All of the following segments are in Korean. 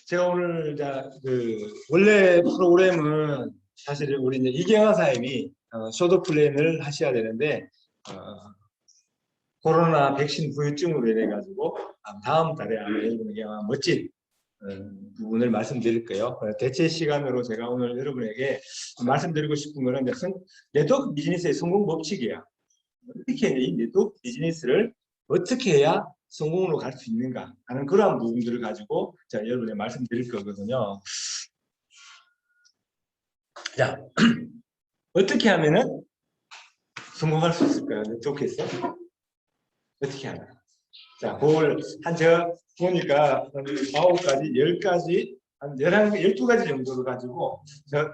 제가 오늘 원래 프로그램은 사실 우리 이제 이경화 사님이 쇼도 플랜을 하셔야 되는데 코로나 백신 후유증으로 인해 가지고 다음 달에 아마 여러분에게 멋진 부분을 말씀드릴 거예요. 대체 시간으로 제가 오늘 여러분에게 말씀드리고 싶은 거는 네트워크 비즈니스의 성공 법칙이야. 어떻게 이 네트워크 비즈니스를 어떻게 해야 성공으로 갈 수 있는가 하는 그러한 부분들을 가지고 제가 여러분에게 말씀드릴 거거든요. 자, 어떻게 하면은 성공할 수 있을까요? 네트워크에서 어떻게 하나? 자, 그걸 제가 보니까 9가지, 10가지, 한 12가지 정도를 가지고 제가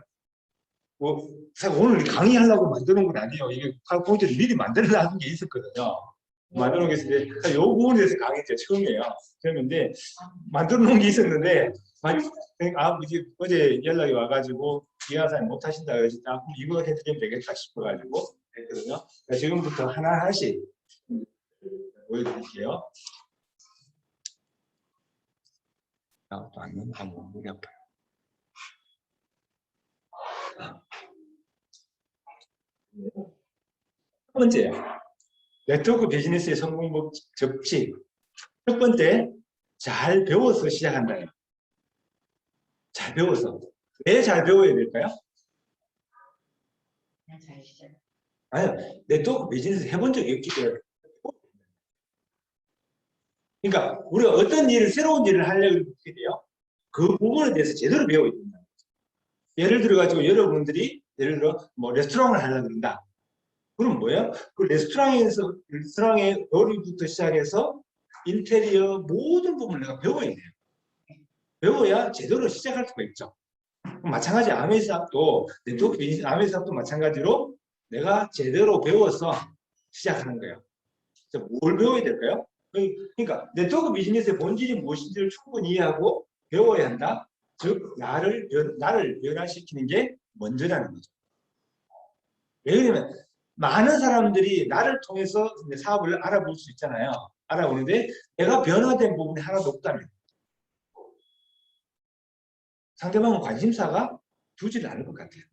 오늘 강의하려고 만들어 놓은 건 아니에요. 이게 컴퓨터를 미리 만들어 놔둔 게 있었거든요. 만들어 놓겠는데 요 부분에 대해서 강의 제가 처음이에요. 그랬는데 만들어 놓은 게 있었는데 어제 연락이 와가지고 이하사님 못 하신다 그래서 그럼 이거 해드리면 되겠다 싶어가지고 했거든요. 지금부터 하나씩 보여드릴게요. 또 안 넘어가면 목이 아파요. 첫 번째요. 네트워크 비즈니스의 성공 법칙. 첫 번째, 잘 배워서 시작한다요. 잘 배워서. 왜 잘 배워야 될까요? 그냥 잘 시작. 아니요. 네트워크 비즈니스 해본 적이 없기 때문에. 그러니까 우리가 어떤 일을, 새로운 일을 하려고 하게 돼요. 그 부분에 대해서 제대로 배워야 된다. 예를 들어가지고 여러분들이 예를 들어 레스토랑을 하려고 그런다. 그럼 뭐예요? 그 레스토랑의 요리부터 시작해서 인테리어 모든 부분을 내가 배워야 돼요. 배워야 제대로 시작할 수가 있죠. 마찬가지 아메사업도 네트워크 비즈니스 아메사업도 마찬가지로 내가 제대로 배워서 시작하는 거예요. 뭘 배워야 될까요? 그러니까 네트워크 비즈니스의 본질이 무엇인지를 충분히 이해하고 배워야 한다. 즉 나를 변화시키는 게 먼저라는 거죠. 왜 그러냐면 많은 사람들이 나를 통해서 사업을 알아볼 수 있잖아요. 알아보는데 내가 변화된 부분이 하나도 없다면 상대방은 관심사가 두지를 않을 것 같아요.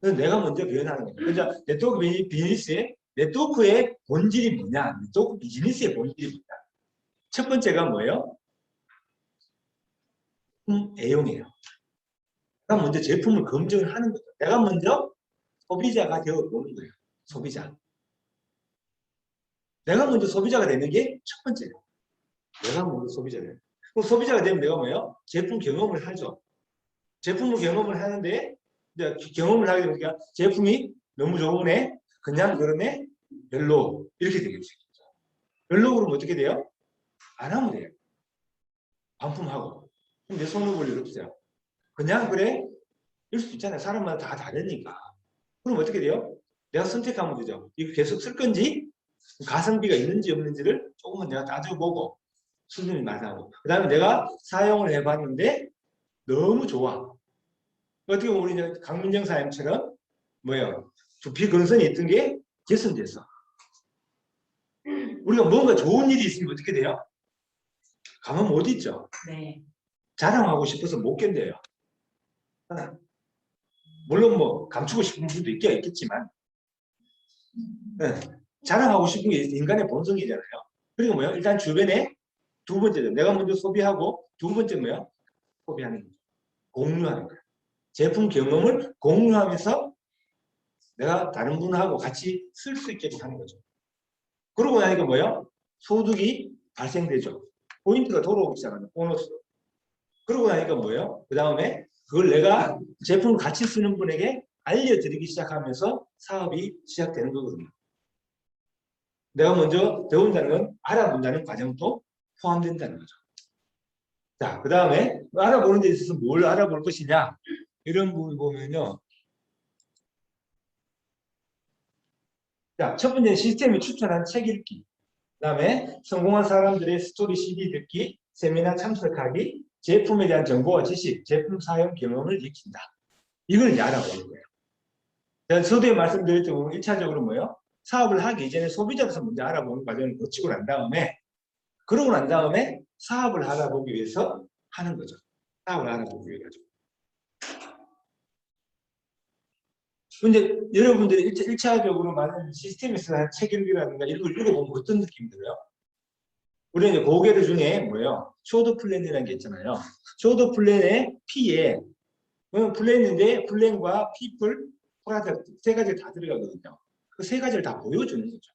그래서 내가 먼저 변하는 거예요. 그러니까 네트워크 비즈니스의 네트워크의 본질이 뭐냐? 네트워크 비즈니스의 본질이 뭐냐? 첫 번째가 뭐예요? 애용이에요. 내가 먼저 제품을 검증을 하는 거죠. 내가 먼저 소비자가 되어보는 거예요. 소비자. 내가 먼저 소비자가 되는 게 첫 번째예요. 내가 먼저 소비자가 돼요. 그럼 소비자가 되면 내가 뭐예요? 제품 경험을 하죠. 제품을 경험을 하는데 이제 경험을 하게 되니까 제품이 너무 좋으네, 그냥 그러네, 별로 이렇게 되겠죠. 별로 그러면 어떻게 돼요? 안 하면 돼요. 반품하고. 그럼 내 손을 볼 일 없어요. 그냥 그래? 이럴 수도 있잖아요. 사람마다 다 다르니까. 그럼 어떻게 돼요? 내가 선택하면 되죠. 이거 계속 쓸 건지 가성비가 있는지 없는지를 조금만 내가 따져보고 수준이 맞아고 그 다음에 내가 사용을 해봤는데 너무 좋아. 어떻게 보면 우리 강민정 사장님처럼 뭐예요? 두피 건선이 있던 게 개선됐어. 우리가 뭔가 좋은 일이 있으면 어떻게 돼요? 가만 못 있죠. 네. 자랑하고 싶어서 못 견뎌요. 물론 뭐 감추고 싶은 분도 있겠지만 네. 자랑하고 싶은 게 인간의 본성이잖아요. 그리고 뭐요? 일단 주변에 두 번째죠. 내가 먼저 소비하고 두 번째 뭐요? 소비하는 거죠. 공유하는 거예요. 제품 경험을 공유하면서 내가 다른 분하고 같이 쓸 수 있게 하는 거죠. 그러고 나니까 뭐예요? 소득이 발생되죠. 포인트가 돌아오기 시작하는 보너스. 그러고 나니까 뭐예요? 그 다음에 그걸 내가 제품을 같이 쓰는 분에게 알려드리기 시작하면서 사업이 시작되는 거거든요. 내가 먼저 배운다는 건 알아본다는 과정도 포함된다는 거죠. 자, 그 다음에 알아보는 데 있어서 뭘 알아볼 것이냐 이런 부분 보면요. 자, 첫 번째는 시스템이 추천한 책 읽기. 그 다음에 성공한 사람들의 스토리 CD 듣기, 세미나 참석하기, 제품에 대한 정보와 지식, 제품 사용 경험을 익힌다. 이걸 이제 알아보는 거예요. 제가 서두에 말씀드렸던 1차적으로 뭐예요? 사업을 하기 이전에 소비자로서 먼저 알아보는 과정을 거치고 난 다음에 그러고 난 다음에 사업을 알아보기 위해서 하는 거죠. 사업을 알아보기 위해서. 근데 여러분들이 일차적으로 많은 시스템에서 한 책 읽기라든가 이런 걸 읽어보면 어떤 느낌이 들어요? 우리 이제 고개를 중에 뭐예요? 쇼드 플랜이라는 게 있잖아요. 쇼드 플랜의 P에 플랜인데 플랜과 people, 프로덕트 세 가지가 다 들어가거든요. 그 세 가지를 다 보여주는 거죠.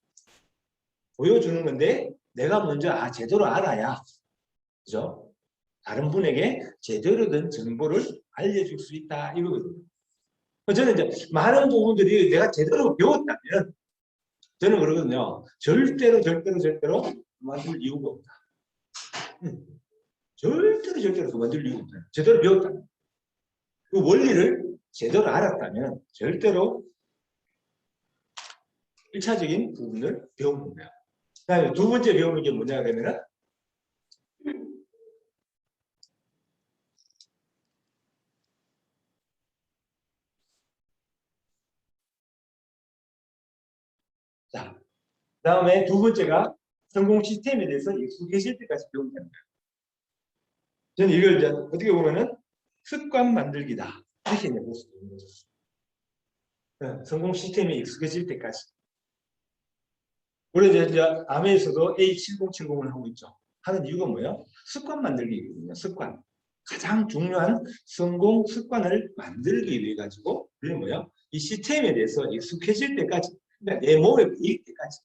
보여주는 건데 내가 먼저 제대로 알아야 그죠? 다른 분에게 제대로 된 정보를 알려줄 수 있다 이거거든요. 저는 이제 많은 부분들이 내가 제대로 배웠다면 저는 그러거든요. 절대로 그만둘 이유가 없다. 절대로 그만둘 이유가 없다. 제대로 배웠다. 그 원리를 제대로 알았다면 절대로 1차적인 부분을 배우는 거예요. 그다음에 두 번째 배우는 게 뭐냐 그러면은 자, 그다음에 두 번째가 성공 시스템에 대해서 익숙해질 때까지 배운다는 거예요. 저는 이걸 이제 어떻게 보면은 습관 만들기다. 이렇게 볼 수 있는 거죠. 성공 시스템에 익숙해질 때까지. 우리 이제 아메에서도 A7070을 하고 있죠. 하는 이유가 뭐예요? 습관 만들기거든요. 습관. 가장 중요한 성공 습관을 만들기 위해 가지고 그게 뭐예요? 이 시스템에 대해서 익숙해질 때까지, 그러니까 내 몸에 배일 때까지.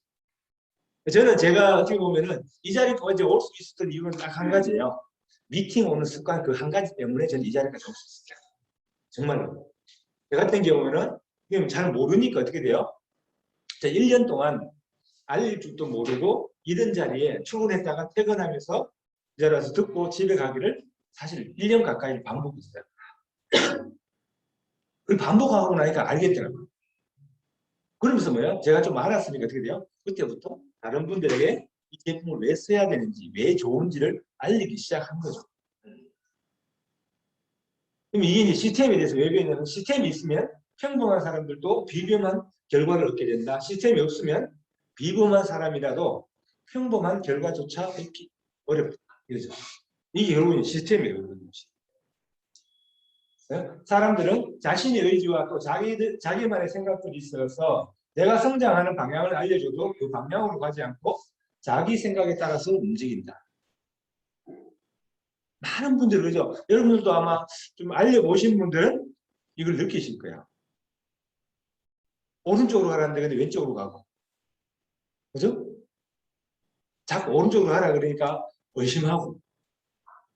저는 제가 어떻게 보면은 이 자리까지 올 수 있었던 이유는 딱 한 가지예요. 미팅 오는 습관 그 한 가지 때문에 저는 이 자리까지 올 수 있었어요. 정말로. 저 같은 경우는 잘 모르니까 어떻게 돼요? 1년 동안 알릴 줄도 모르고 이런 자리에 출근했다가 퇴근하면서 이 자리에 와서 듣고 집에 가기를 사실 1년 가까이 반복했어요. 그 반복하고 나니까 알겠더라고요. 그러면서 뭐예요? 제가 좀 알았으니까 어떻게 돼요? 그때부터 다른 분들에게 이 제품을 왜 써야 되는지, 왜 좋은지를 알리기 시작한 거죠. 그럼 이게 이제 시스템에 대해서 왜 배우냐면 시스템이 있으면 평범한 사람들도 비범한 결과를 얻게 된다. 시스템이 없으면 비범한 사람이라도 평범한 결과조차 얻기 어렵다. 이거죠. 이게 결국은 시스템이에요. 사람들은 자신의 의지와 또 자기만의 생각들이 있어서 내가 성장하는 방향을 알려줘도 그 방향으로 가지 않고 자기 생각에 따라서 움직인다. 많은 분들이 그러죠. 여러분들도 아마 좀 알려보신 분들은 이걸 느끼실 거야. 오른쪽으로 가라는데 근데 왼쪽으로 가고. 그죠? 자꾸 오른쪽으로 가라 그러니까 의심하고.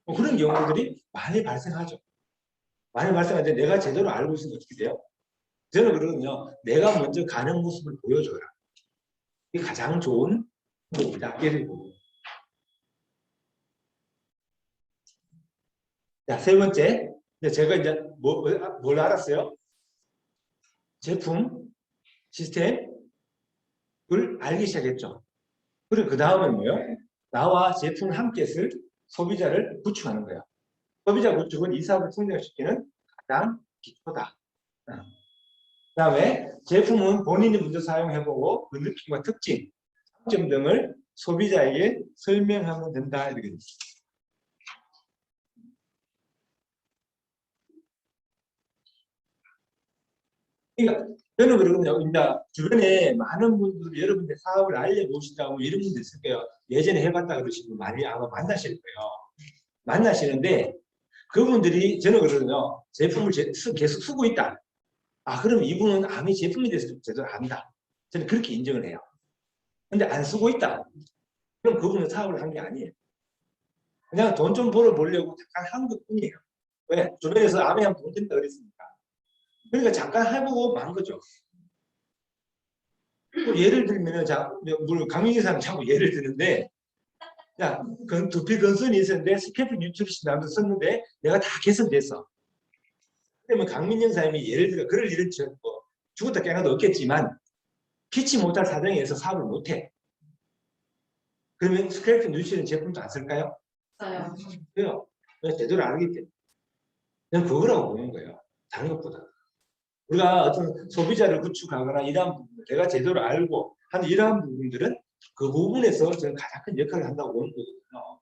뭐 그런 경우들이 많이 발생하죠. 많이 발생하는데 내가 제대로 알고 있으면 어떻게 돼요? 저는 그러거든요. 내가 먼저 가는 모습을 보여줘라. 이게 가장 좋은 방법이다. 자, 세 번째. 제가 이제 뭘 알았어요? 제품, 시스템을 알기 시작했죠. 그리고 그 다음에 뭐예요? 나와 제품 함께 쓸 소비자를 구축하는 거예요. 소비자 구축은 이 사업을 성장시키는 가장 기초다. 그 다음에 제품은 본인이 먼저 사용해보고 그 느낌과 특징, 장점 등을 소비자에게 설명하면 된다. 이렇게 됩니다. 그러니까 저는 그러거든요. 이제 주변에 많은 분들이 여러분들 사업을 알려보시다고 이런 분들 있을 거예요. 예전에 해봤다 그러시는 분 많이 아마 만나실 거예요. 만나시는데 그분들이 저는 그러거든요. 제품을 계속 쓰고 있다. 그럼 이분은 아미 제품에 대해서 제대로 안다. 저는 그렇게 인정을 해요. 근데 안 쓰고 있다. 그럼 그분은 사업을 한 게 아니에요. 그냥 돈 좀 벌어보려고 잠깐 한 것뿐이에요. 왜? 주변에서 아미 하면 돈 된다 그랬으니까. 그러니까 잠깐 해보고 만 거죠. 예를 들면, 물론 강민기 사람 자꾸 예를 드는데, 야, 그 두피 건선이 있었는데 스캐프 뉴트리션 나도 썼는데 내가 다 개선됐어. 그러면 강민영 사람이 예를 들어 그럴 일은 뭐 죽었다 깨어나도 없겠지만 피치 못할 사정에서 사업을 못해. 그러면 스캐프 뉴트리션 제품도 안 쓸까요? 써요. 그래요. 제대로 알기 때문에. 저는 그거라고 보는 거예요. 다른 것보다. 우리가 어떤 소비자를 구축하거나 이러한 부분들, 내가 제대로 알고 하는 이러한 부분들은 그 부분에서 저는 가장 큰 역할을 한다고 보는 거거든요.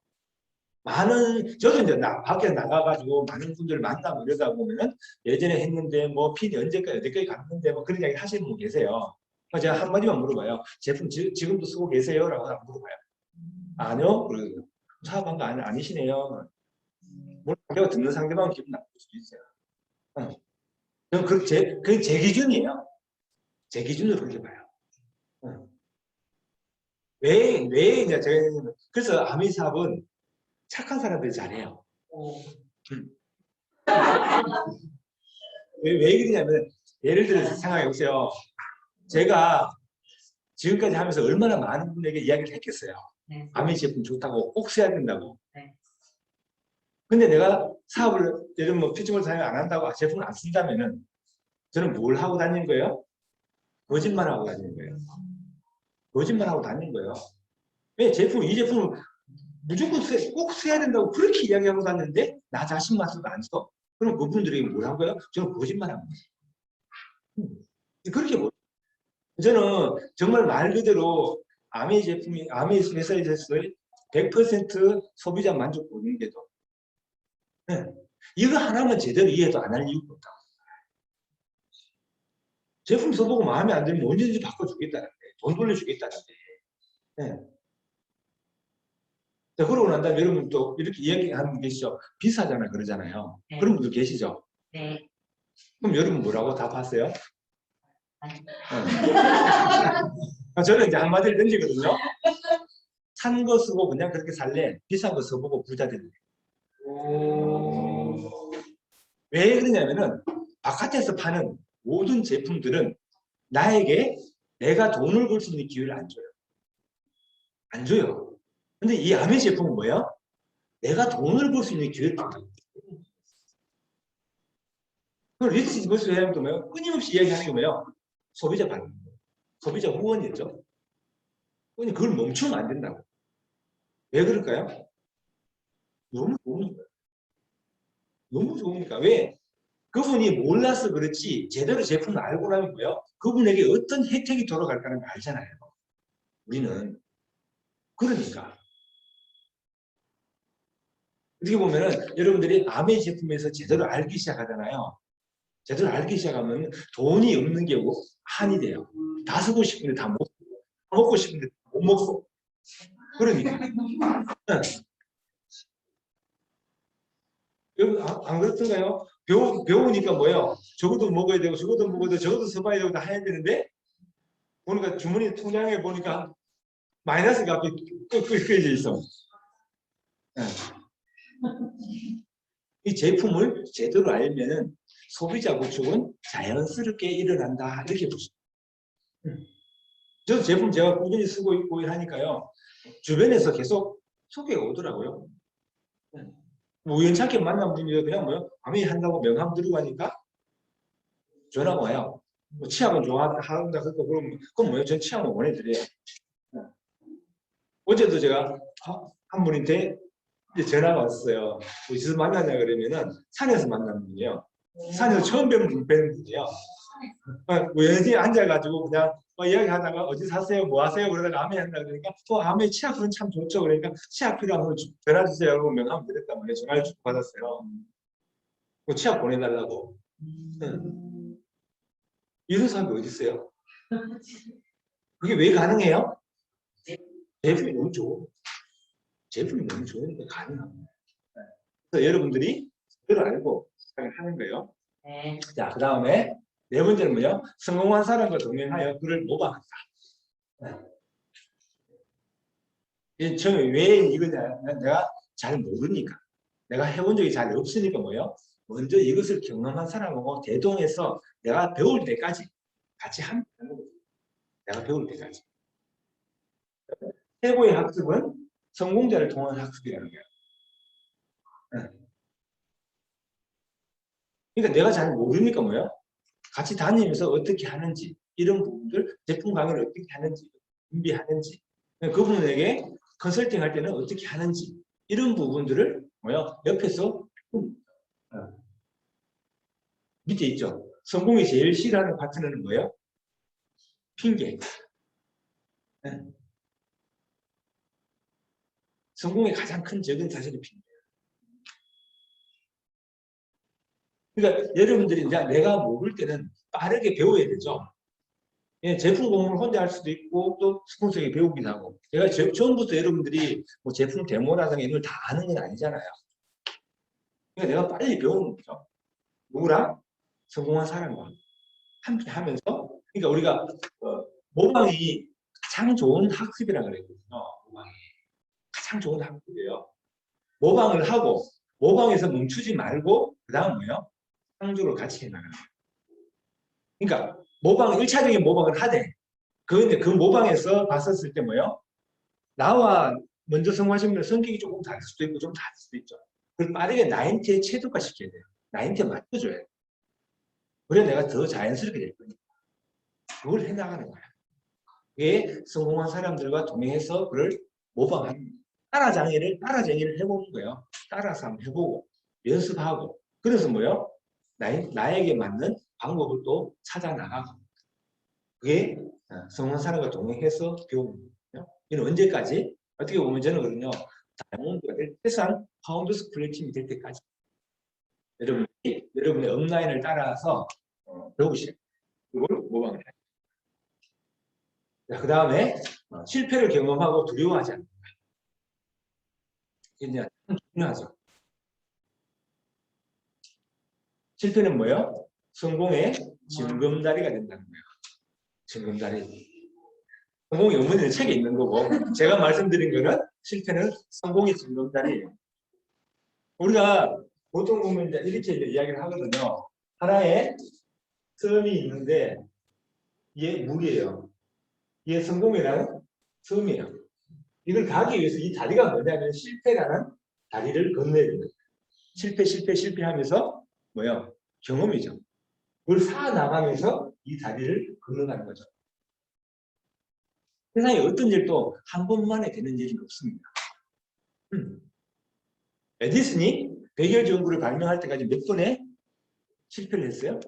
저도 이제 밖에 나가가지고 많은 분들 만나고 이러다 보면은 예전에 했는데 뭐 PD 언제까지 갔는데 뭐 그런 이야기 하시는 분 계세요. 그래서 제가 한마디만 물어봐요. 제품 지금도 쓰고 계세요? 라고 물어봐요. 아니요? 그러고 사업한 거 아니시네요. 물론 내가 듣는 상대방은 기분 나쁠 수도 있어요. 그게 제 기준이에요. 제 기준으로 그렇게 봐요. 왜 이제 그래서 아미 사업은 착한 사람들이 잘해요. 왜 그러냐면 예를 들어서 생각해 보세요. 제가 지금까지 하면서 얼마나 많은 분에게 이야기를 했겠어요. 네. 아미 제품 좋다고 꼭 써야 된다고. 네. 근데 내가 사업을 예를 들면 뭐 피지컬 사용 안 한다고 제품을 안 쓴다면은 저는 뭘 하고 다니는 거예요? 거짓말하고 다니는 거예요. 거짓말하고 다니는 거예요. 왜 이 제품을 무조건 꼭 써야 된다고 그렇게 이야기하고 다녔는데 나 자신만 써도 안 써? 그럼 그분들이 뭘 한 거예요? 저는 거짓말한 거예요. 그렇게 뭐 저는 정말 말 그대로 아미 회사에 있어서의 100% 소비자 만족 보증제도. 네. 이거 하나만 제대로 이해도 안 할 이유가 없다. 제품 써보고 마음에 안 들면 언제든지 바꿔주겠다는데, 돈 돌려주겠다는데. 네. 자, 그러고 난 다음에 여러분 또 이렇게 이야기하는 분 계시죠? 비싸잖아 그러잖아요. 네. 그런 분들 계시죠? 네. 그럼 여러분 뭐라고 답하세요? 저는 이제 한마디를 던지거든요. 산 거 쓰고 그냥 그렇게 살래. 비싼 거 써보고 부자 될래. 왜 그러냐면은 바깥에서 파는 모든 제품들은 나에게 내가 돈을 벌 수 있는 기회를 안 줘요. 안 줘요. 근데 이 아메 제품은 뭐예요? 내가 돈을 벌 수 있는 기회를 준다. 그럼 리치 버스 회장도 뭐예요? 끊임없이 이야기하는 게 뭐예요? 소비자 반응. 소비자 후원이었죠. 근데 그걸 멈추면 안 된다고. 왜 그럴까요? 너무 좋으니까. 너무 좋으니까. 왜? 그분이 몰라서 그렇지 제대로 제품을 알고 나면 뭐예요? 그분에게 어떤 혜택이 돌아갈까는 걸 알잖아요. 우리는. 그러니까. 어떻게 보면은 여러분들이 아메 제품에서 제대로 알기 시작하잖아요. 제대로 알기 시작하면 돈이 없는 게 한이 돼요. 다 쓰고 싶은데 다 못 쓰고, 먹고 싶은데 못 먹고. 그러니까. 안 그렇던가요? 배우니까 뭐예요? 저것도 먹어야 되고 저것도 먹어야 되고 저것도 써봐야 되고 다 해야 되는데 보니까 주머니 통장에 보니까 마이너스가 끄져 있어. 네. 이 제품을 제대로 알면은 소비자 구축은 자연스럽게 일어난다 이렇게 보시죠. 저도 제품 제가 꾸준히 쓰고 있고 하니까요. 주변에서 계속 소개가 오더라고요. 뭐 우연찮게 만난 분이 그냥 뭐요? 아미 한다고 명함 들고 가니까 전화가 와요. 뭐 치약은 좋아한다 그러면 그럼 뭐예요? 전 치약을 보내드려요. 어제도 제가 한 분한테 전화가 왔어요. 어디서 만나냐 그러면은 산에서 만난 분이에요. 산에서 처음 뵙는 분이에요. 우연히 앉아가지고 그냥 이야기하다가 어디 사세요? 뭐 하세요? 그러다가 아메 한다 그러니까 아메 치약은 참 좋죠. 그러니까 치약 필요하면 전화 주세요. 그러고 명함 드렸단 말이에요. 전화를 받았어요. 치약 보내달라고. 이런 사람이 어디 있어요? 그게 왜 가능해요? 제품이 너무 좋아. 제품이 너무 좋으니까 가능합니다. 그래서 여러분들이 그걸 알고 하는 거예요. 네. 자, 그 다음에 네 번째는 뭐예요? 성공한 사람과 동행하여 그를 모방한다. 네. 처음에 왜 이거냐? 내가 잘 모르니까. 내가 해본 적이 잘 없으니까 뭐예요? 먼저 이것을 경험한 사람하고 대동해서 내가 배울 때까지 같이 하는 거예요. 내가 배울 때까지. 최고의 학습은 성공자를 통한 학습이라는 거예요. 네. 그러니까 내가 잘 모르니까 뭐예요? 같이 다니면서 어떻게 하는지 이런 부분들 제품 강의를 어떻게 하는지 준비하는지 그분에게 컨설팅 할 때는 어떻게 하는지 이런 부분들을 뭐요 옆에서 밑에 있죠. 성공이 제일 싫어하는 파트너는 뭐예요? 핑계. 네. 성공의 가장 큰 적은 사실이 필요해요. 그러니까 여러분들이 이제 내가 모를 때는 빠르게 배워야 되죠. 예, 제품 공부를 혼자 할 수도 있고 또 스폰서에게 배우기도 하고. 제가 처음부터 여러분들이 뭐 제품 데모라든가 이런 걸 다 아는 건 아니잖아요. 그러니까 내가 빨리 배우는 거죠. 누구랑? 성공한 사람과 함께 하면서. 그러니까 우리가 모방이 가장 좋은 학습이라고 그랬거든요. 모방이 가장 좋은 학습이에요. 모방을 하고 모방에서 멈추지 말고 그 다음 뭐예요? 창조를 같이 해나가는 거예요. 그러니까 모방 1차적인 모방을 하되 그런데 그 모방에서 봤었을 때 뭐예요? 나와 먼저 성공하신 분은 성격이 조금 다를 수도 있고 좀 다를 수도 있죠. 그걸 빠르게 나인티에 최적화 시켜야 돼요. 나인티에 맞춰줘야 돼요. 그래 내가 더 자연스럽게 될 거니까. 그걸 해나가는 거야. 그게 성공한 사람들과 동행해서 그걸 모방하는 따라쟁이를 해보는 거예요. 따라서 한번 해보고 연습하고 그래서 뭐예요? 나에게 맞는 방법을 또 찾아 나가고 그게 성공한 사람과 동행해서 배우는 거예요. 이는 언제까지? 어떻게 보면 저는 그러면요. 다이아몬드가 최소한 파운드스 플래팀이 될 때까지 여러분의 업라인을 따라서 배우시고 그걸 모방을 해요. 그 다음에 실패를 경험하고 두려워하지 않는다. 이게 중요하죠. 실패는 뭐예요? 성공의 징검다리가 된다는 거예요. 징검다리. 성공의 의문은 책에 있는 거고 제가 말씀드린 거는 실패는 성공의 징검다리예요. 우리가 보통 보면 이렇게 이야기를 하거든요. 하나의 섬이 있는데 이게 물이에요. 이게 성공이라는 섬이에요. 이걸 가기 위해서 이 다리가 뭐냐면 실패라는 다리를 건너야 됩니다. 실패하면서 뭐요? 경험이죠. 그걸 쌓아나가면서 이 다리를 건너가는 거죠. 세상에 어떤 일도 한 번만에 되는 일은 없습니다. 에디슨이 백열 전구를 발명할 때까지 몇 번에 실패를 했어요?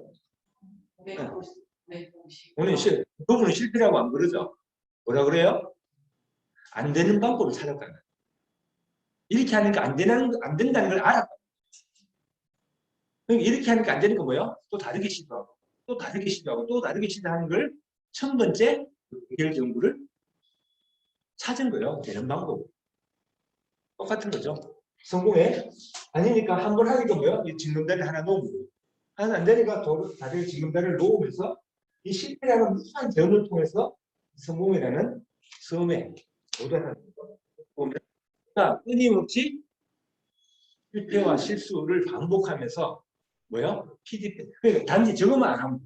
150. 그분은 실패라고 안 그러죠? 뭐라 그래요? 안 되는 방법을 찾았다는 거예요. 이렇게 하니까 안 된다는 걸 알았다. 이렇게 하니까 안 되는 거 뭐예요? 또 다르게 시도하고, 또 다르게 시도하고, 또 다르게 시도하는 걸 천 번째 백열 전구를 찾은 거예요. 되는 방법. 똑같은 거죠. 성공해? 아니니까 한 번 하니까 뭐예요? 이 징검다리 하나 놓으면 돼요. 하나 안 되니까 다리 징검다리를 놓으면서 이 실패라는 무수한 경험을 통해서 성공이라는 섬에 도달하는 거죠. 보면 끊임없이 실패와 실수를 반복하면서 뭐요? 피드백. 그러니까 단지 저것만 안 하면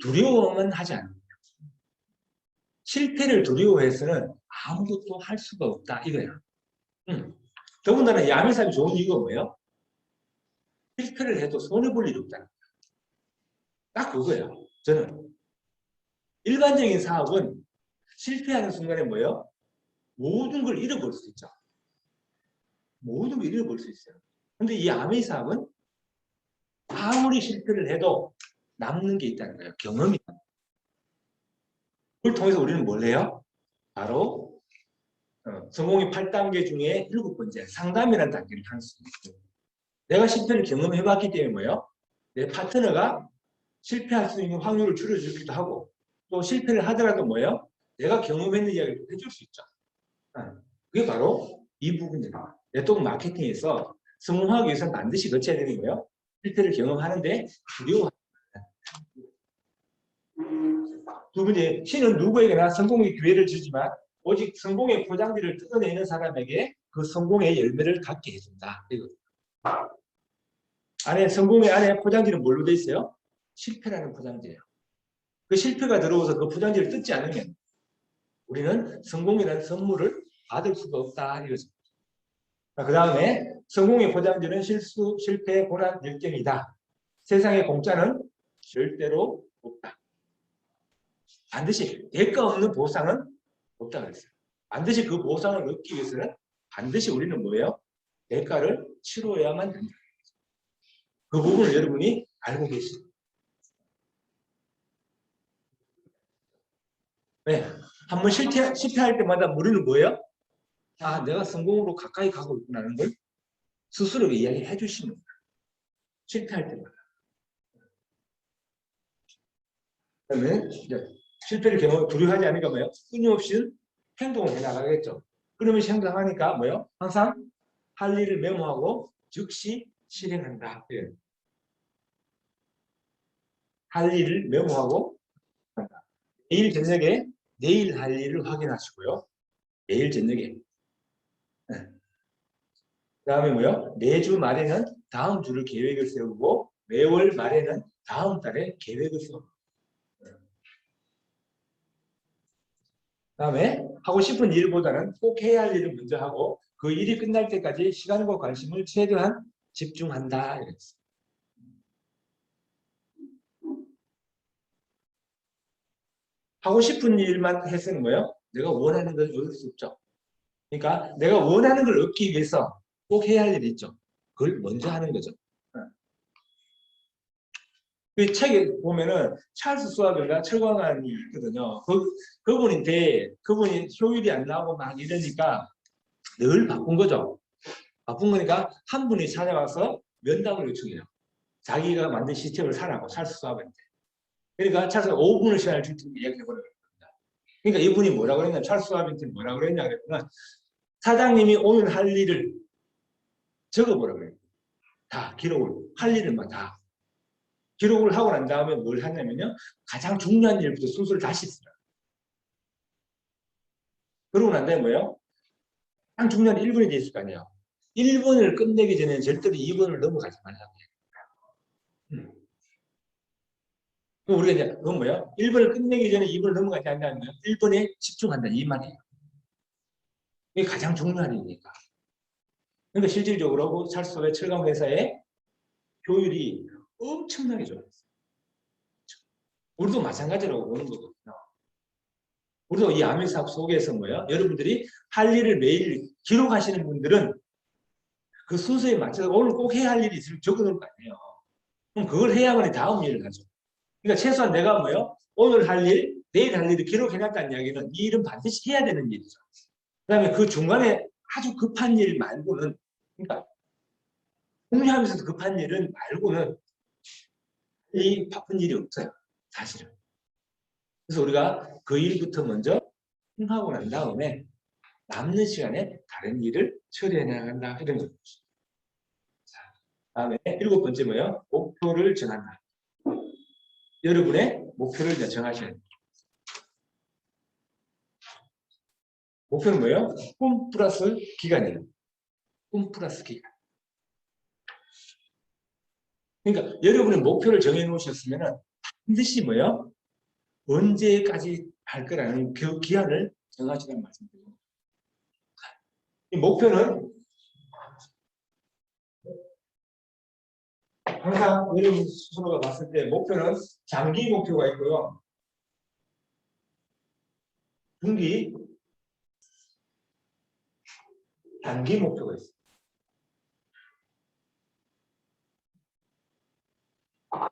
두려움은 하지 않는 거예요. 실패를 두려워해서는 아무것도 할 수가 없다 이거야. 더군다나 야매삽이 좋은 이유가 뭐예요? 실패를 해도 손해볼 일이 없다는 거예요. 딱 그거예요. 저는 일반적인 사업은 실패하는 순간에 뭐예요? 모든 걸 잃어버릴 수 있죠. 모든 걸 잃어버릴 수 있어요. 근데 이 아메이 사업은 아무리 실패를 해도 남는 게 있다는 거예요. 경험이. 그걸 통해서 우리는 뭘 해요? 바로 성공의 8단계 중에 7번째 상담이라는 단계를 할 수 있어요. 내가 실패를 경험해봤기 때문에 뭐예요? 내 파트너가 실패할 수 있는 확률을 줄여주기도 하고 또 실패를 하더라도 뭐예요? 내가 경험했는 이야기를 해줄 수 있죠. 그게 바로 이 부분입니다. 네트워크 마케팅에서 성공하기 위해서는 반드시 거쳐야 되는 거예요. 실패를 경험하는데 두려워하는 거예요. 두 번째, 신은 누구에게나 성공의 기회를 주지만 오직 성공의 포장지를 뜯어내는 사람에게 그 성공의 열매를 갖게 해준다. 성공의 안에 포장지는 뭘로 돼 있어요? 실패라는 포장지예요. 그 실패가 들어오서 그 포장지를 뜯지 않으면 우리는 성공이라는 선물을 받을 수가 없다 이거죠. 그 다음에 성공의 포장지는 실수, 실패, 고난, 역경이다. 세상의 공짜는 절대로 없다. 반드시 대가 없는 보상은 없다 그랬어요. 반드시 그 보상을 얻기 위해서는 반드시 우리는 뭐예요? 대가를 치러야만 된다. 그 부분을 여러분이 알고 계십니다. 네. 한번 실패할 때마다 우리는 뭐예요? 아, 내가 성공으로 가까이 가고 있구나는 걸 스스로 이야기해 주시는 거예요. 실패할 때마다. 그다음에 이제 실패를 두려워하지 않으니까 뭐예요? 끊임없이 행동을 해 나가겠죠. 그러면서 행동하니까 뭐예요? 항상 할 일을 메모하고 즉시 실행한다. 예. 할 일을 메모하고 한다. 내일 저녁에 내일 할 일을 확인하시고요. 내일 저녁에. 네. 그다음에 뭐요? 매주 말에는 다음 주를 계획을 세우고 매월 말에는 다음 달에 계획을 세우고. 그다음에 하고 싶은 일보다는 꼭 해야 할 일을 먼저 하고 그 일이 끝날 때까지 시간과 관심을 최대한 집중한다. 이랬어요. 하고 싶은 일만 해서는 뭐예요? 내가 원하는 걸 얻을 수 없죠. 그러니까 내가 원하는 걸 얻기 위해서 꼭 해야 할 일이 있죠. 그걸 먼저 하는 거죠. 그 책에 보면은 찰스 수아베가 철광안이 있거든요. 그분인데 그분이 효율이 안 나오고 막 이러니까 늘 바쁜 거죠. 바쁜 거니까 한 분이 찾아와서 면담을 요청해요. 자기가 만든 시스템을 사라고 찰스 수아베한테. 그러니까 찰스가 5분을 시간을 줄 테니 이야기해보려고 합니다. 그러니까 이분이 뭐라고 그랬냐, 찰스 수아베한테 뭐라고 그랬냐 그랬더니 사장님이 오늘 할 일을 적어보라고 그래요. 다 기록을 할 일을만 다. 기록을 하고 난 다음에 뭘 하냐면요. 가장 중요한 일부터 순서를 다시 쓰라. 그러고 난 다음에 뭐예요? 가장 중요한 1번이 돼 있을 거 아니에요. 1번을 끝내기 전에 절대로 2번을 넘어가지 말라고 해요. 그럼 우리가 이제 그건 뭐예요? 1번을 끝내기 전에 2번을 넘어가지 않는다는 거예요. 1번에 집중한다 이 말이에요. 이게 가장 중요한 일이니까. 그러니까 실질적으로 찰스의 철강 회사의 효율이 엄청나게 좋았어요. 우리도 마찬가지라고 보는 거거든요. 우리도 이 아밀 사업 속에서 뭐예요? 여러분들이 할 일을 매일 기록하시는 분들은 그 순서에 맞춰서 오늘 꼭 해야 할 일이 있으면 적어놓을 거 아니에요. 그럼 그걸 해야만이 다음 일을 하죠. 그러니까 최소한 내가 뭐예요? 오늘 할 일, 내일 할 일을 기록해놨다는 이야기는 이 일은 반드시 해야 되는 일이죠. 그 다음에 그 중간에 아주 급한 일 말고는, 그러니까 공유하면서도 급한 일은 말고는 이 바쁜 일이 없어요. 사실은. 그래서 우리가 그 일부터 먼저 하고 난 다음에 남는 시간에 다른 일을 처리해 나간다. 이런 거죠. 다음에 7번째 뭐예요? 목표를 정한다. 여러분의 목표를 정하셔야 돼요. 목표는 뭐예요? 꿈 플러스 기간이에요. 꿈 플러스 기간. 그러니까 여러분의 목표를 정해 놓으셨으면 반드시 뭐예요? 언제까지 할 거라는 그 기한을 정하시라는 말씀드립니다. 이 목표는 항상 여러분 스스로가 봤을 때 목표는 장기 목표가 있고요. 중기, 단기 목표가 있어요.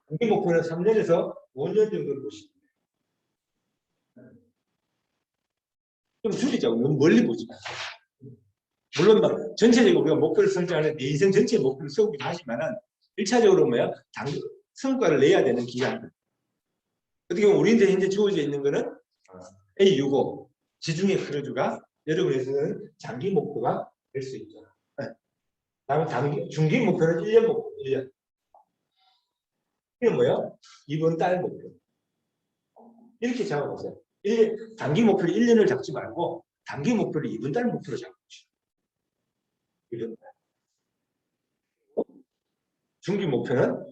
단기 목표는 3년에서 5년 정도를 보시면 돼요. 좀 줄이자고 너무 멀리 보지 마세요. 물론 뭐 전체적으로 우리가 목표를 설정하는 내 인생 전체 목표를 세우기도 하지만은 1차적으로 뭐야? 성과를 내야 되는 기간. 어떻게 보면 우리한테 현재 주어져 있는 거는 A65 지중해 크루즈가 여러분에서는 장기 목표가 될 수 있죠. 다음에 중기 목표는 1년 목표, 1년. 이게 뭐예요? 이번 달 목표. 이렇게 잡아보세요. 단기 목표를 1년을 잡지 말고 단기 목표를 이번 달 목표로 잡으시죠. 이번 달. 중기 목표는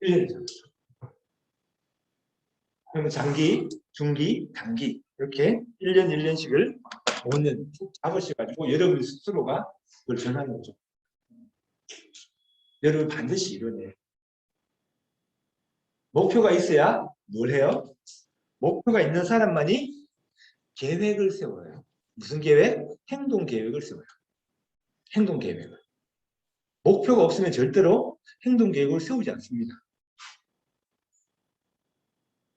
1년을 잡으시죠. 그러면 장기, 중기, 단기 이렇게 1년 1년씩을 5년 쭉 잡으셔가지고 여러분 스스로가 그걸 전하는 거죠. 여러분 반드시 이뤄내요. 목표가 있어야 뭘 해요? 목표가 있는 사람만이 계획을 세워요. 무슨 계획? 행동 계획을 세워요. 행동 계획을. 목표가 없으면 절대로 행동 계획을 세우지 않습니다.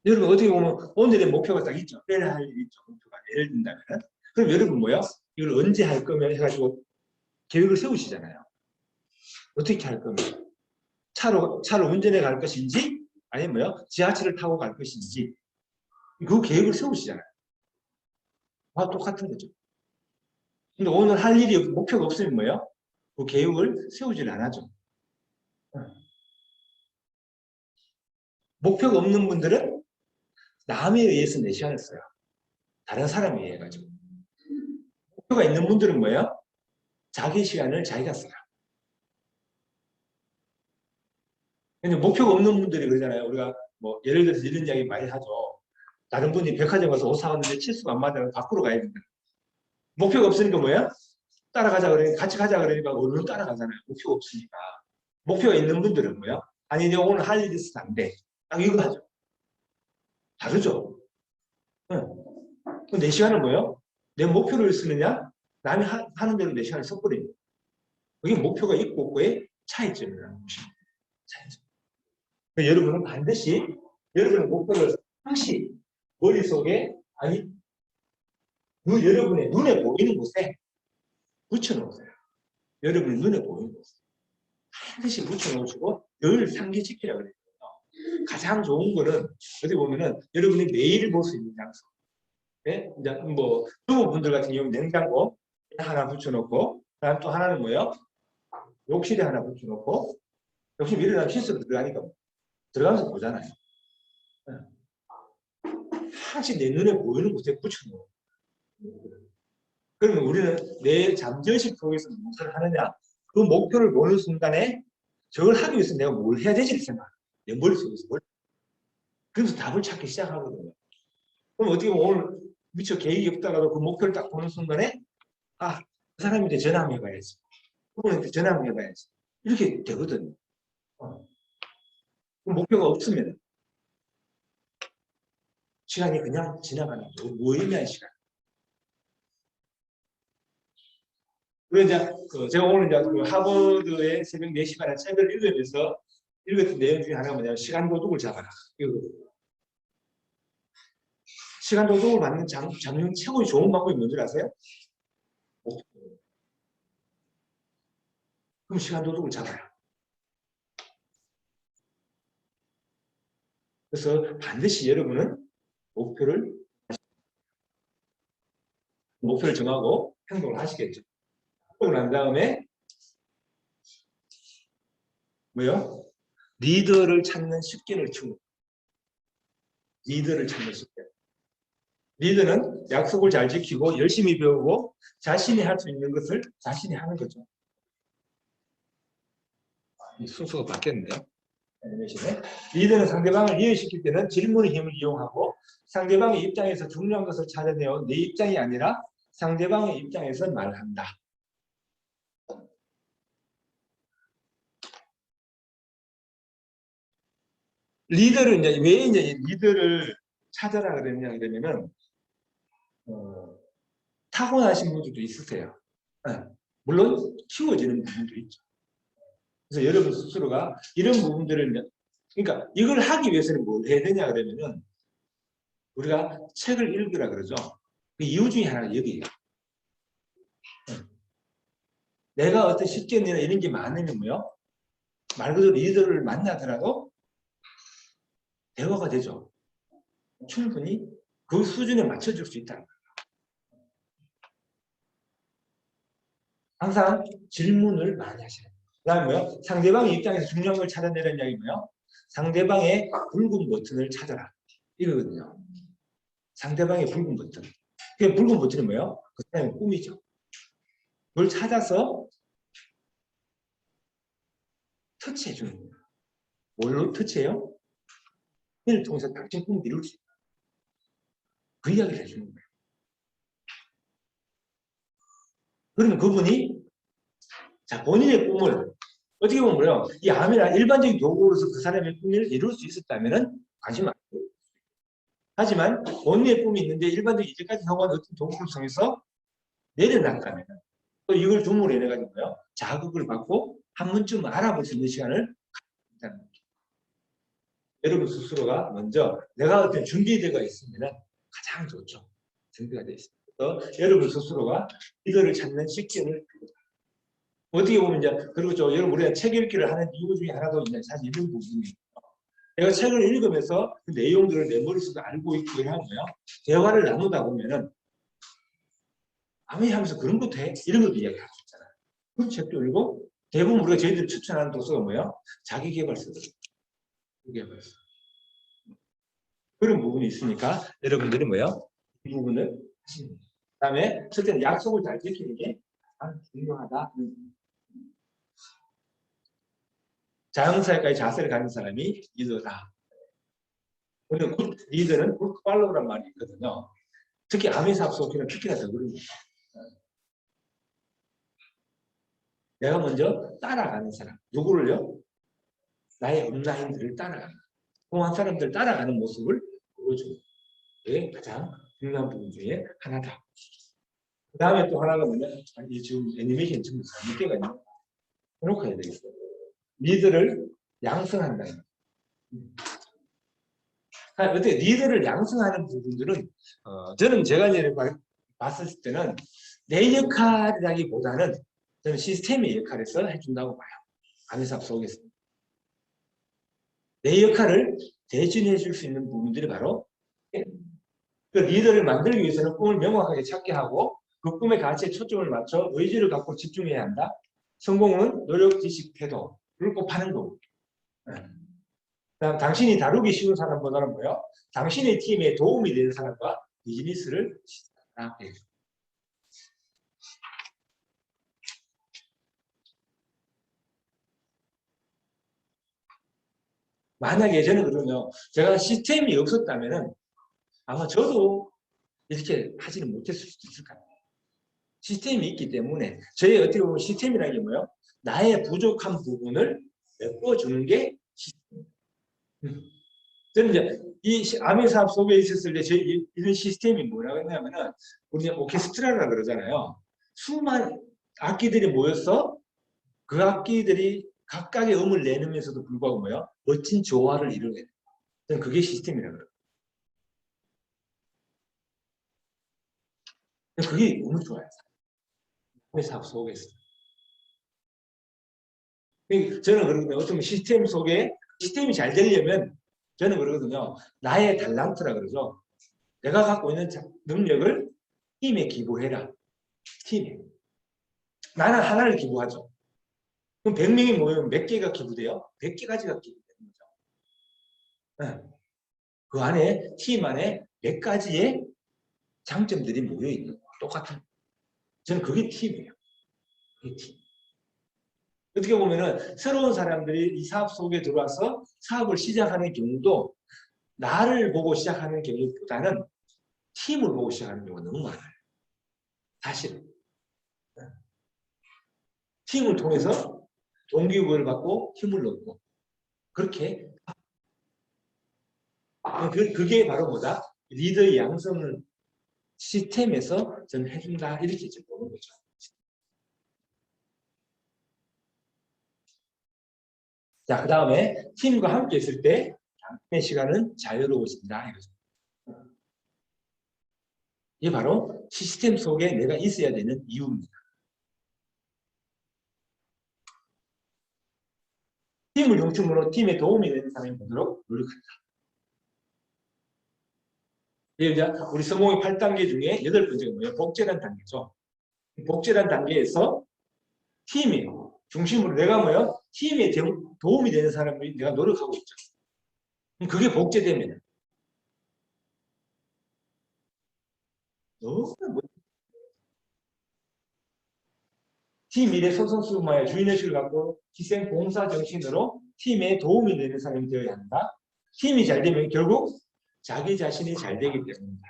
여러분 어떻게 보면 오늘의 목표가 딱 있죠. 내일 할 일이 있죠. 목표가 예를 든다면 그럼 여러분 뭐요? 이걸 언제 할 거면 해가지고 계획을 세우시잖아요. 어떻게 할 거면. 차로 운전해 갈 것인지, 아니면 뭐요? 지하철을 타고 갈 것인지, 그 계획을 세우시잖아요. 다 똑같은 거죠. 근데 오늘 할 일이 목표가 없으면 뭐예요? 그 계획을 세우질 안 하죠. 목표가 없는 분들은 남에 의해서 내 시간을 써요. 다른 사람에 의해 가지고. 목표가 있는 분들은 뭐예요? 자기 시간을 자기가 써요. 근데 목표가 없는 분들이 그러잖아요. 우리가 뭐 예를 들어서 이런 이야기 많이 하죠. 다른 분이 백화점 가서 옷 사왔는데 치수가 안 맞아서 밖으로 가야 된다. 목표가 없으니까 뭐예요? 따라가자 그러니까 같이 가자 그러니까 얼른 따라가잖아요. 목표가 없으니까. 목표가 있는 분들은 뭐예요? 아니 이제 오늘 할 일이 있어서 안 돼. 딱 이거 하죠. 다르죠. 응. 내 시간은 뭐예요? 내 목표를 쓰느냐? 남이 하는 대로 내 시간을 써버립니다. 그게 목표가 있고 없고의 차이점이라는 것입니다. 차이점. 그러니까 여러분은 반드시 여러분의 목표를 항시 머릿속에 아니 여러분의 눈에 보이는 곳에 붙여놓으세요. 여러분의 눈에 보이는 곳에 반드시 붙여놓으시고 늘 상기시키라고 그래요. 가장 좋은 거는 어디 보면은 여러분이 매일 볼 수 있는 장소. 네? 이제 뭐 주부분들 같은 경우는 냉장고 하나 붙여놓고, 그다음 또 하나는 뭐예요? 욕실에 하나 붙여놓고, 욕실 일어나면 실수로 들어가니까 들어가면서 보잖아요. 항상 내 눈에 보이는 곳에 붙여놓고. 그러면 우리는 내 잠재의식 속에서 무엇을 하느냐? 그 목표를 보는 순간에 저걸 하기 위해서 내가 뭘 해야 되지? 생각. 내 머릿속에서 뭘. 그래서 답을 찾기 시작하거든요. 그럼 어떻게 보면 오늘 미처 계획이 없다가도 그 목표를 딱 보는 순간에 아, 그 사람한테 전화 한번 해봐야지. 그분한테 전화 한번 해봐야지. 이렇게 되거든요. 목표가 없으면 시간이 그냥 지나가는 무의미한 시간. 그리고 이제 제가 오늘 이제 그 하버드의 새벽 4시 반에 책을 읽으면서 읽었던 내용 중에 하나가 뭐냐면 시간 도둑을 잡아라. 이거. 시간 도둑을 잡는 최고의 좋은 방법이 뭔지 아세요? 그럼 시간 도둑을 잡아라. 그래서 반드시 여러분은 목표를 정하고 행동을 하시겠죠. 행동을 한 다음에 뭐요? 리더를 찾는 식견을 키우는. 리더를 찾는 식견. 리더는 약속을 잘 지키고 열심히 배우고 자신이 할 수 있는 것을 자신이 하는 거죠. 이 순서가 바뀌었네요. 리더는 상대방을 이해시킬 때는 질문의 힘을 이용하고 상대방의 입장에서 중요한 것을 찾아내어 내 입장이 아니라 상대방의 입장에서 말한다. 리더를 이제 왜 이제 리더를 찾아라 그러면은 타고나신 분들도 있으세요. 네. 물론 키워지는 부분도 있죠. 그래서 여러분 스스로가 이런 부분들을 그러니까 이걸 하기 위해서는 뭘 해야 되냐 그러면은 우리가 책을 읽으라 그러죠. 그 이유 중에 하나가 여기예요. 내가 어떤 실견이나 이런 게 많으면 뭐요? 말 그대로 리더를 만나더라도 대화가 되죠. 충분히 그 수준에 맞춰줄 수 있다는 거예요. 항상 질문을 많이 하셔야 돼요. 그 다음에 뭐요? 상대방의 입장에서 중요한 걸 찾아내는 이야기 뭐요? 상대방의 붉은 버튼을 찾아라. 이거거든요. 상대방의 붉은 버튼. 그 붉은 버튼이 뭐예요? 그 사람의 꿈이죠. 그걸 찾아서 터치해 주는 거예요. 뭘로 터치해요? 그를 통해서 당신 꿈을 이룰 수 있다. 그 이야기를 해주는 거예요. 그러면 그분이 자 본인의 꿈을 어떻게 보면 뭐예요? 이 암이나 일반적인 도구로서 그 사람의 꿈을 이룰 수 있었다면 관심 안 돼요. 하지만 본인의 꿈이 있는데 일반적인 이제까지 해온 어떤 도구를 통해서 내려놨다면 또 이걸 줌으로 인해 가지고요 자극을 받고 한 번쯤 알아볼 수 있는 시간을 갖는다는 거죠. 여러분 스스로가 먼저 내가 어떤 준비되어 있으면 가장 좋죠. 준비가 되어 있습니다. 여러분 스스로가 리더를 찾는 식견을 어떻게 보면 이제 그리고 여러분 우리가 책 읽기를 하는 이유 중에 하나도 이제 사실 이런 부분이에요. 내가 책을 읽으면서 그 내용들을 내 머릿속에 알고 있고 하고요. 대화를 나누다 보면은 아무리 하면서 그런 것도 해? 이런 것도 이야기할 수 있잖아요. 그런 책도 읽고 대부분 우리가 저희들이 추천하는 도서가 뭐예요? 자기계발서들. 자기계발서. 그런 부분이 있으니까 여러분들이 뭐예요? 이 부분을 하시는 거예요. 그 다음에 첫째는 약속을 잘 지키는 게 가장 중요하다. 자영사회까지 자세를 가진 사람이 리더다. 근데 굿 리더는 굿 팔로우란 말이 있거든요. 특히 아미사업 속에는 특히나 더 그런 거예요. 내가 먼저 따라가는 사람. 누구를요? 나의 업라인들을 따라가는 통한 사람들 따라가는 모습을 보여주는 게 가장 중요한 부분 중에 하나다. 그 다음에 또 하나가 뭐냐? 지금 애니메이션 지금 몇 개가 있나? 해놓고 해야 되겠어요. 리더를 양성한다는 거. 어떻게 리더를 양성하는 부분들은 저는 제가 이제 봤을 때는 내 역할이라기보다는 저는 시스템의 역할에서 해준다고 봐요. 아미사업 속에서. 내 역할을 대신해 줄 수 있는 부분들이 바로 그 리더를 만들기 위해서는 꿈을 명확하게 찾게 하고 그 꿈의 가치에 초점을 맞춰 의지를 갖고 집중해야 한다. 성공은 노력, 지식, 태도. 그걸 꼭 파는 거고. 당신이 다루기 쉬운 사람보다는 뭐예요? 당신의 팀에 도움이 되는 사람과 비즈니스를 시작하라. 만약에 저는 그러면 제가 시스템이 없었다면 아마 저도 이렇게 하지는 못했을 수도 있을 것 같아요. 시스템이 있기 때문에 저희 어떻게 보면 시스템이라는 게 뭐예요? 나의 부족한 부분을 메꿔주는 게 시스템. 저는 이제 이 아미 사업 속에 있었을 때 저희 이런 시스템이 뭐라고 했냐면은 우리 오케스트라라 그러잖아요. 수많은 악기들이 모여서 그 악기들이 각각의 음을 내면서도 불구하고 뭐예요? 멋진 조화를 이루게 돼요. 저는 그게 시스템이라고 그래요. 그게 너무 좋아요. 아미 사업 속에서. 저는 그러거든요. 어떤 시스템 속에 시스템이 잘 되려면 저는 그러거든요. 나의 달란트라 그러죠. 내가 갖고 있는 능력을 팀에 기부해라. 팀에. 나는 하나를 기부하죠. 그럼 100명이 모이면 몇 개가 기부돼요? 100개가지가 기부되는 거죠. 네. 그 안에 팀 안에 몇 가지의 장점들이 모여있는 거 똑같은. 저는 그게 팀이에요. 그게 팀. 어떻게 보면은 새로운 사람들이 이 사업 속에 들어와서 사업을 시작하는 경우도 나를 보고 시작하는 경우보다는 팀을 보고 시작하는 경우가 너무 많아요. 사실 팀을 통해서 동기부여를 받고 힘을 얻고 그렇게 그게 바로 뭐다? 리더의 양성을 시스템에서 저는 해준다 이렇게 보는 거죠. 자, 그 다음에 팀과 함께 있을 때 당신의 시간은 자유로워진다 이거죠. 이게 바로 시스템 속에 내가 있어야 되는 이유입니다. 팀을 중심으로 팀에 도움이 되는 사람이 되도록 노력한다. 이제 우리 성공의 8단계 중에 8번째가 뭐예요? 복제란 단계죠. 복제란 단계에서 팀이에요. 중심으로 내가 뭐예요? 팀에 도움이 되는 사람이 내가 노력하고 있죠. 그게 복제되면 팀 일의 솔선수범하여 주인의식을 갖고 희생 봉사 정신으로 팀에 도움이 되는 사람이 되어야 한다. 팀이 잘 되면 결국 자기 자신이 잘 되기 때문이다.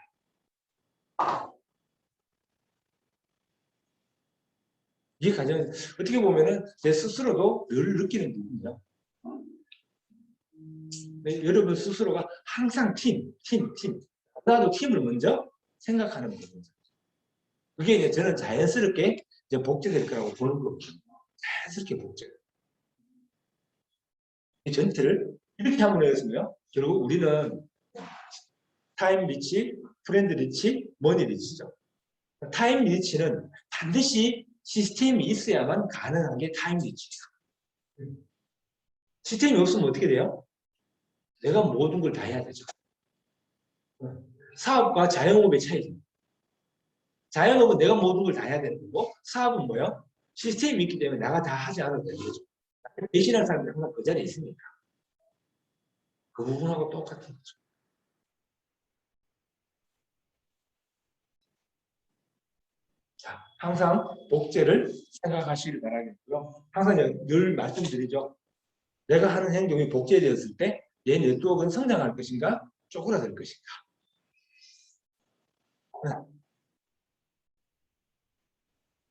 이게 가장 어떻게 보면은 제 스스로도 늘 느끼는 부분이야. 여러분 스스로가 항상 팀. 나도 팀을 먼저 생각하는 부분이죠. 그게 이제 저는 자연스럽게 이제 복제될 거라고 보는 거거든요. 자연스럽게 복제. 이 전체를 이렇게 함으로 해서요. 결국 우리는 타임 리치, 프렌드 리치, 머니 리치죠. 타임 리치는 반드시 시스템이 있어야만 가능한 게 타임 리치예요. 시스템이 없으면 어떻게 돼요? 내가 모든 걸 다 해야 되죠. 사업과 자영업의 차이죠. 자영업은 내가 모든 걸 다 해야 되는 거고, 사업은 뭐요? 시스템이 있기 때문에 내가 다 하지 않아도 되는 거죠. 대신하는 사람들이 항상 그 자리에 있으니까. 그 부분하고 똑같은 거죠. 자, 항상 복제를 생각하시길 바라겠고요. 항상 늘 말씀드리죠. 내가 하는 행동이 복제되었을 때 내 네트워크는 성장할 것인가 쪼그라들 것인가.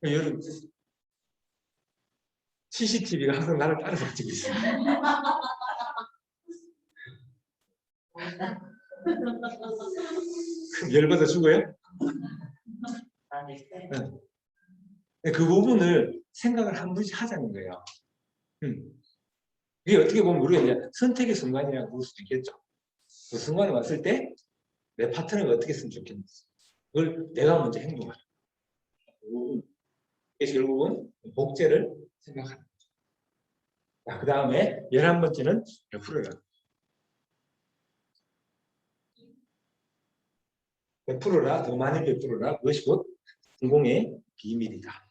여러분 CCTV가 항상 나를 따라다니고 있습니다. 열받아 죽어요? 네. 그 부분을 생각을 한 번씩 하자는 거예요. 이게 어떻게 보면 우리가 이제 선택의 순간이라고 볼 수도 있겠죠. 그 순간에 왔을 때 내 파트너가 어떻게 했으면 좋겠는지 그걸 내가 먼저 행동하는 거예요. 그래서 결국은 복제를 생각하는 거죠. 그 다음에 11번째는 100%라. 100%라, 더 많은 100%라, 그것이 곧 성공의 비밀이다.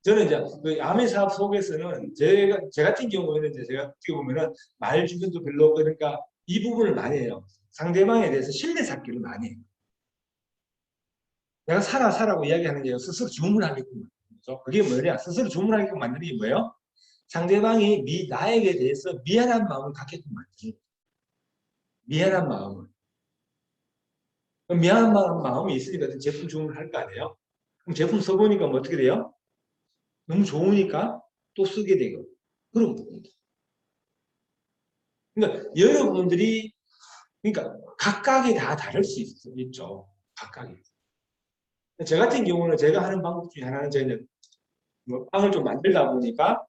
저는 이제 그 아메 사업 속에서는 제 같은 경우에는 이제 제가 어떻게 보면은 말 주변도 별로 그러니까 이 부분을 많이 해요. 상대방에 대해서 신뢰 쌓기를 많이 해요. 내가 사라고 이야기하는 게 스스로 주문하게끔 만드는 거죠. 그게 뭐냐? 스스로 주문하게끔 만드는 게 뭐예요? 상대방이 나에게 대해서 미안한 마음을 갖게끔 만드는 거예요. 미안한 마음을. 미안한 마음이 있으니까 제품 주문을 할 거 아니에요? 그럼 제품 써보니까 뭐 어떻게 돼요? 너무 좋으니까 또 쓰게 되고 그런 부분입니다. 그러니까 여러분들이 그러니까 각각이 다 다를 수 있죠. 각각이. 저 같은 경우는 제가 하는 방법 중에 하나는 저희는 뭐 빵을 좀 만들다 보니까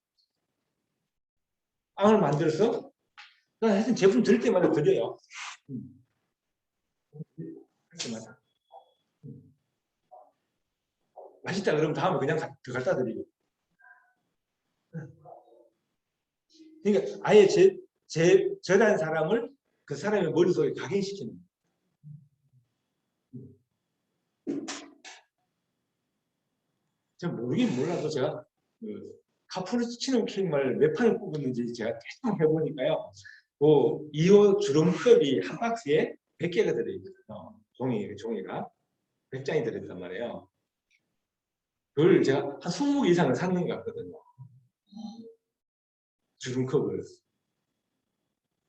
빵을 만들어서 하여튼 제품 들 때마다 드려요. 할 때마다. 맛있다 그러면 다음에 그냥 더 갖다 드리고. 그러니까 아예 저라는 사람을 그 사람의 머릿속에 각인시키는 거예요. 제가 모르긴 몰라도 제가 그 카푸치노 케이크를 몇 판을 뽑았는지 제가 계속 해보니까요. 그 2호 주름컵이 한 박스에 100개가 들어있거든요. 종이가 100장이 들어있단 말이에요. 그걸 제가 한 20개 이상을 샀는 것 같거든요. 주름컵을.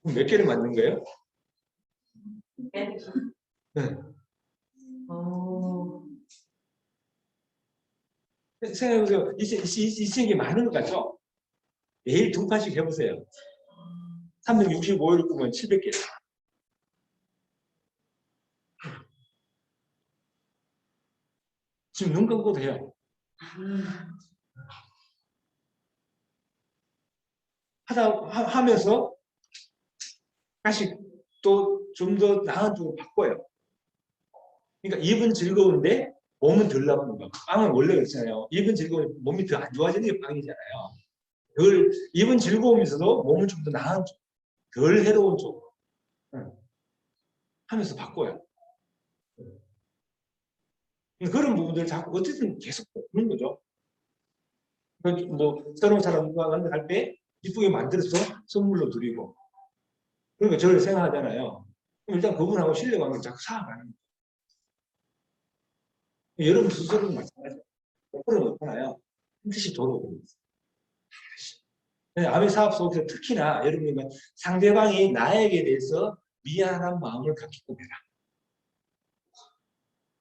몇 개를 만든 거예요? 네. 생각해보세요. 이 책이 많은 것 같죠? 매일 2판씩 해보세요. 365일 꾸면 700개. 지금 눈 감고도 해요. 하면서 다시 또 좀 더 나은 쪽으로 바꿔요. 그러니까 입은 즐거운데 몸은 덜 나쁜 거. 빵은 원래 그렇잖아요. 입은 즐거운데 몸이 더 안 좋아지는 게 빵이잖아요. 그걸 입은 즐거우면서도 몸은 좀 더 나은 쪽, 덜 해로운 쪽으로 하면서 바꿔요. 그런 부분들을 자꾸 어쨌든 계속 바꾸는 거죠. 뭐 새로운 사람과 만날 때 이쁘게 만들어서 선물로 드리고 그러니까 저를 생각하잖아요. 그럼 일단 그분하고 신뢰관계를 자꾸 쌓아가는 거예요. 여러분 스스로는 마찬가지예요. 그런 없잖아요. 뜻이 돌아오고 있어요. 아베 사업 속에서 특히나 여러분이 상대방이 나에게 대해서 미안한 마음을 갖게끔 해라.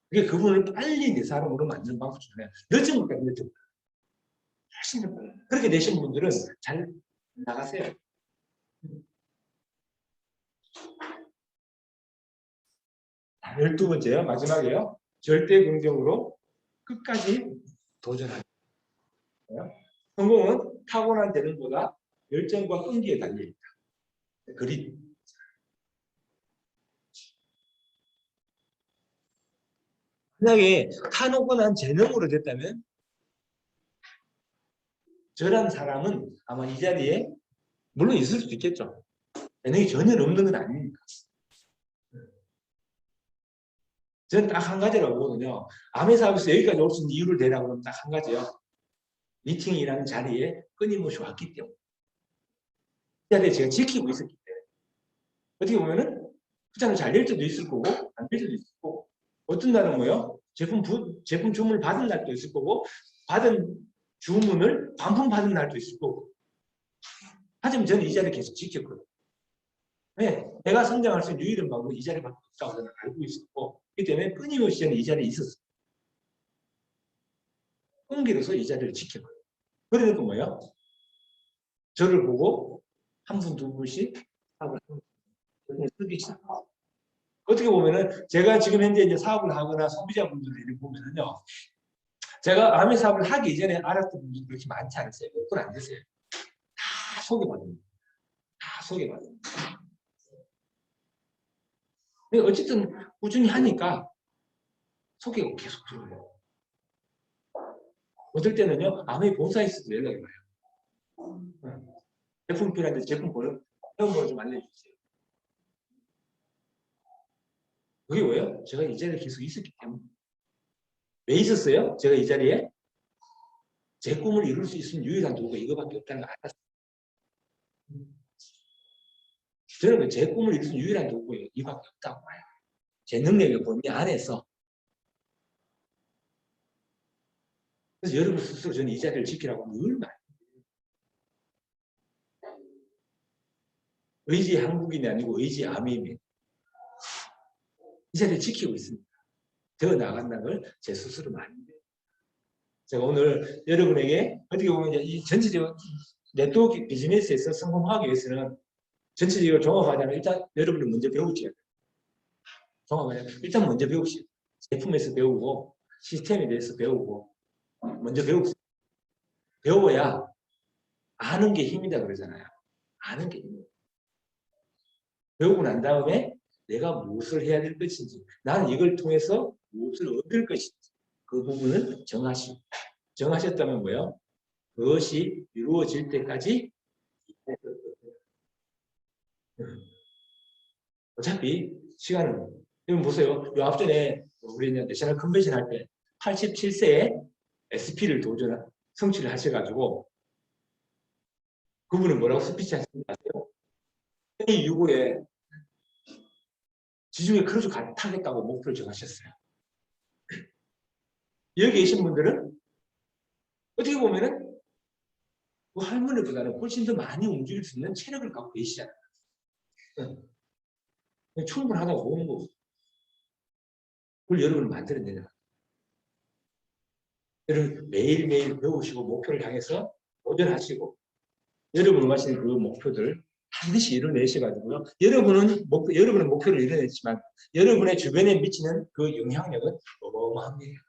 그게 그분을 빨리 내 사람으로 만드는 방법 중에 하나예요. 늦은 것까지 늦은 훨씬 더 빨라요. 그렇게 되신 분들은 잘 나가세요. 12번째요. 마지막이에요. 절대 긍정으로 끝까지 도전하는 거예요. 성공은 타고난 재능보다 열정과 끈기에 달려있다. 그리 만약에 타노곤한 재능으로 됐다면 저런 사람은 아마 이 자리에 물론 있을 수도 있겠죠. 재능이 전혀 없는 건 아닙니다. 저는 딱 한 가지라고 보거든요. 암의 사업에서 여기까지 올 수 있는 이유를 대라고 하면 딱 한 가지요. 미팅이라는 자리에 끊임없이 왔기 때문에. 이 자리에 제가 지키고 있었기 때문에. 어떻게 보면은 포장을 잘 될 때도 있을 거고 안 될 때도 있을 거고 어떤 날은 뭐요? 제품 주문을 받은 날도 있을 거고 받은 주문을 반품 받은 날도 있을 거고 하지만 저는 이 자리를 계속 지켰거든요. 네, 내가 성장할 수 있는 유일한 방법은 이 자리밖에 없다고 저는 알고 있었고 그렇기 때문에 끊임없이 저는 이 자리에 있었어요. 끈기로서 이 자리를 지켰거든요. 그러니까 뭐예요? 저를 보고 한 분, 두 분씩 사업을 쓰기 시작합니다. 어떻게 보면은 제가 지금 현재 이제 사업을 하거나 소비자분들을 보면은요, 제가 아미 사업을 하기 이전에 알았던 분들이 그렇게 많지 않으세요. 몇 분 안 되세요. 다 소개받습니다. 다 소개받습니다. 어쨌든 꾸준히 하니까 소개가 계속 들어요. 어떨 때는요, 아미 본사에서도 연락이 와요. 제품 필요한데 제품 번호 좀 알려주세요. 그게 왜요? 제가 이 자리에 계속 있었기 때문에. 왜 있었어요? 제가 이 자리에? 제 꿈을 이룰 수 있는 유일한 도구가 이거밖에 없다는 걸 알았어요. 저는 제 꿈을 이룰 수 있는 유일한 도구가 이거밖에 없다고 봐요. 제 능력의 범위 안에서. 그래서 여러분 스스로 저는 이 자리를 지키라고 늘 말해요. 의지 한국인이 아니고 의지 아미입니다. 이 자리를 지키고 있습니다. 더 나아간다는 걸 제 스스로 말합니다. 제가 오늘 여러분에게 어떻게 보면 이 전체적인 네트워크 비즈니스에서 성공하기 위해서는 전체적으로 종합하자면 일단 여러분은 먼저 배우셔야 돼요. 종합하자면 일단 먼저 배우시오. 제품에서 배우고 시스템에 대해서 배우고 먼저 배우세요. 배워야 아는 게 힘이다 그러잖아요. 아는 게 힘이에요. 배우고 난 다음에 내가 무엇을 해야 될 것인지 나는 이걸 통해서 무엇을 얻을 것인지 그 부분을 정하시고 정하셨다면 뭐예요? 그것이 이루어질 때까지 어차피 시간은 여러분 보세요. 요 앞전에 우리 내셔널 컨벤션 할 때 87세에 SP를 성취를 하셔가지고 그분은 뭐라고 스피치 하셨는지 아세요? 이 이후에 지중해 크루즈 타겠다고 목표를 정하셨어요. 여기 계신 분들은 어떻게 보면은 그 할머니보다는 훨씬 더 많이 움직일 수 있는 체력을 갖고 계시잖아요. 충분하다고 보는 거고. 그걸 여러분은 만들어내냐. 여러분 매일매일 배우시고 목표를 향해서 도전하시고 여러분이 원하시는 그 목표들 반드시 이뤄내셔가지고요. 여러분은 목표를 이뤄냈지만 여러분의 주변에 미치는 그 영향력은 어마어마합니다.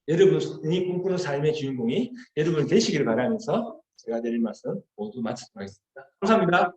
여러분이 꿈꾸는 삶의 주인공이 여러분 되시길 바라면서 제가 드릴 말씀 모두 마치도록 하겠습니다. 감사합니다.